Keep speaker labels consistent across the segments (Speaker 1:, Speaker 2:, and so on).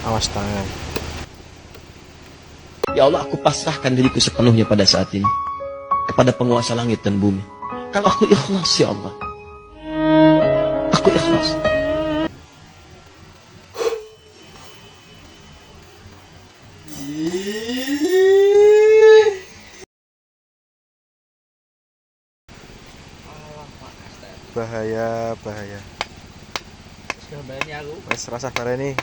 Speaker 1: Awas tangan.
Speaker 2: Ya Allah, aku pasrahkan diriku sepenuhnya pada saat ini kepada penguasa langit dan bumi. Kalau aku ikhlas, ya Allah, aku ikhlas.
Speaker 1: Bahaya, bahaya. Wes rasa bareni.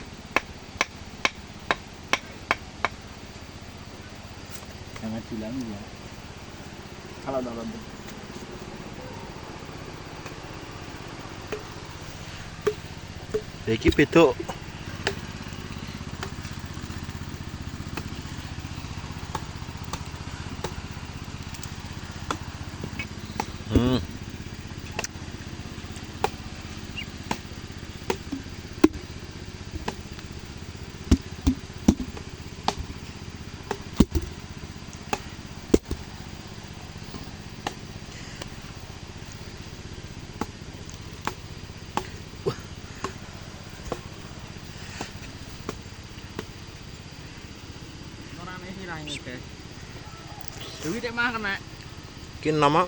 Speaker 3: Jangan bilang ya. Kalau udah lembut.
Speaker 1: Iki bedok.
Speaker 3: Orang ini sirah ini guys. Dewi dek makan nek.
Speaker 1: Iki nama